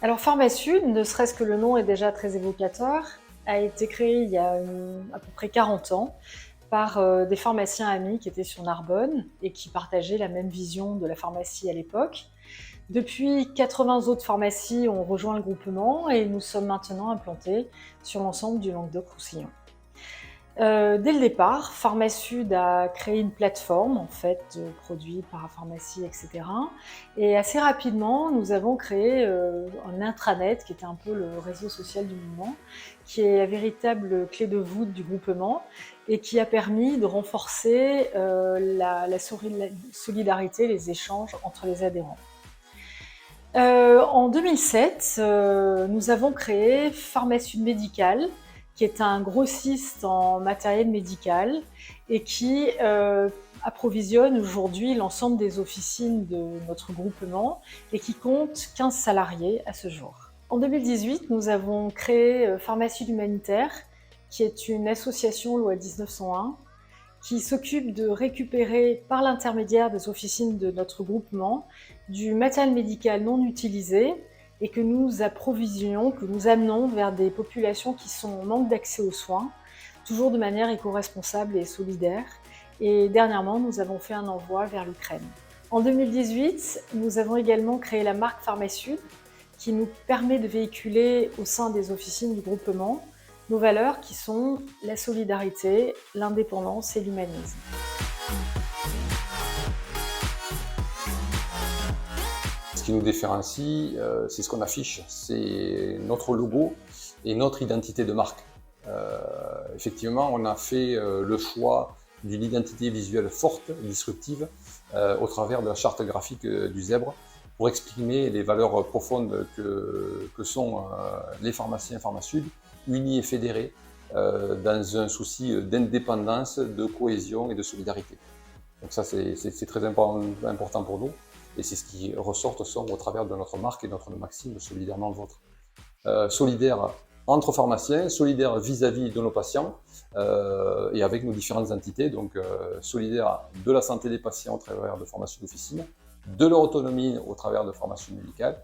Alors Pharmasud, ne serait-ce que le nom est déjà très évocateur, a été créé il y a à peu près 40 ans par des pharmaciens amis qui étaient sur Narbonne et qui partageaient la même vision de la pharmacie à l'époque. Depuis, 80 autres pharmacies ont rejoint le groupement et nous sommes maintenant implantés sur l'ensemble du Languedoc-Roussillon. Dès le départ, Pharmasud a créé une plateforme en fait de produits parapharmacie, etc. Et assez rapidement, nous avons créé un intranet qui était un peu le réseau social du mouvement, qui est la véritable clé de voûte du groupement et qui a permis de renforcer la solidarité, les échanges entre les adhérents. En 2007, nous avons créé Pharmasud Médical, qui est un grossiste en matériel médical et qui approvisionne aujourd'hui l'ensemble des officines de notre groupement et qui compte 15 salariés à ce jour. En 2018, nous avons créé Pharmasud Humanitaire, qui est une association loi 1901 qui s'occupe de récupérer par l'intermédiaire des officines de notre groupement du matériel médical non utilisé et que nous approvisionnons, que nous amenons vers des populations qui sont en manque d'accès aux soins, toujours de manière éco-responsable et solidaire. Et dernièrement, nous avons fait un envoi vers l'Ukraine. En 2018, nous avons également créé la marque Pharmasud, qui nous permet de véhiculer au sein des officines du groupement nos valeurs qui sont la solidarité, l'indépendance et l'humanisme. Ce qui nous différencie, c'est ce qu'on affiche, c'est notre logo et notre identité de marque. Effectivement, on a fait le choix d'une identité visuelle forte, disruptive, au travers de la charte graphique du zèbre, pour exprimer les valeurs profondes que sont les pharmaciens Pharmasud, unis et fédérés, dans un souci d'indépendance, de cohésion et de solidarité. Donc ça, c'est très important pour nous. Et c'est ce qui ressort au travers de notre marque et de notre maxime solidairement vôtre. Solidaire entre pharmaciens, solidaire vis-à-vis de nos patients et avec nos différentes entités, donc solidaire de la santé des patients au travers de Pharmasud d'officine, de leur autonomie au travers de Pharmasud médical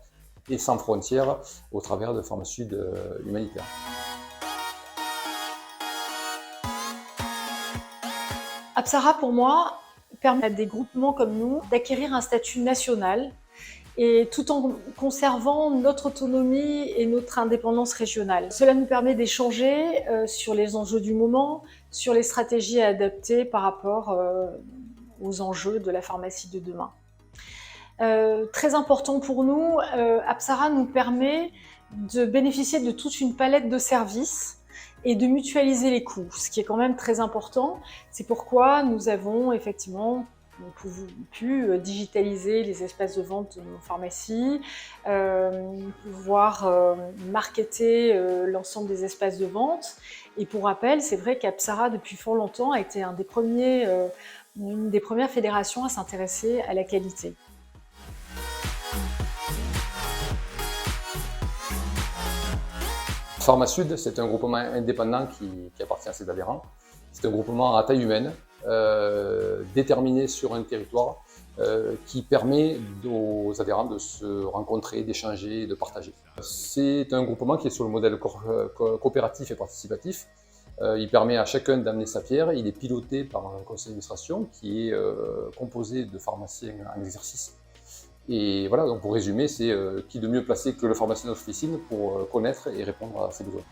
et sans frontières au travers de Pharmasud humanitaire. Apsara, pour moi, permet à des groupements comme nous d'acquérir un statut national et tout en conservant notre autonomie et notre indépendance régionale. Cela nous permet d'échanger sur les enjeux du moment, sur les stratégies à adapter par rapport aux enjeux de la pharmacie de demain. Très important pour nous, Apsara nous permet de bénéficier de toute une palette de services et de mutualiser les coûts, ce qui est quand même très important. C'est pourquoi nous avons effectivement pu digitaliser les espaces de vente de nos pharmacies, pouvoir marketer l'ensemble des espaces de vente. Et pour rappel, c'est vrai qu'Apsara, depuis fort longtemps, a été une des premières fédérations à s'intéresser à la qualité. Pharmasud, c'est un groupement indépendant qui appartient à ses adhérents. C'est un groupement à taille humaine, déterminé sur un territoire, qui permet aux adhérents de se rencontrer, d'échanger et de partager. C'est un groupement qui est sur le modèle coopératif et participatif. Il permet à chacun d'amener sa pierre. Il est piloté par un conseil d'administration qui est composé de pharmaciens en exercice. Et voilà, donc pour résumer, c'est qui de mieux placé que le pharmacien d'officine pour connaître et répondre à ses besoins.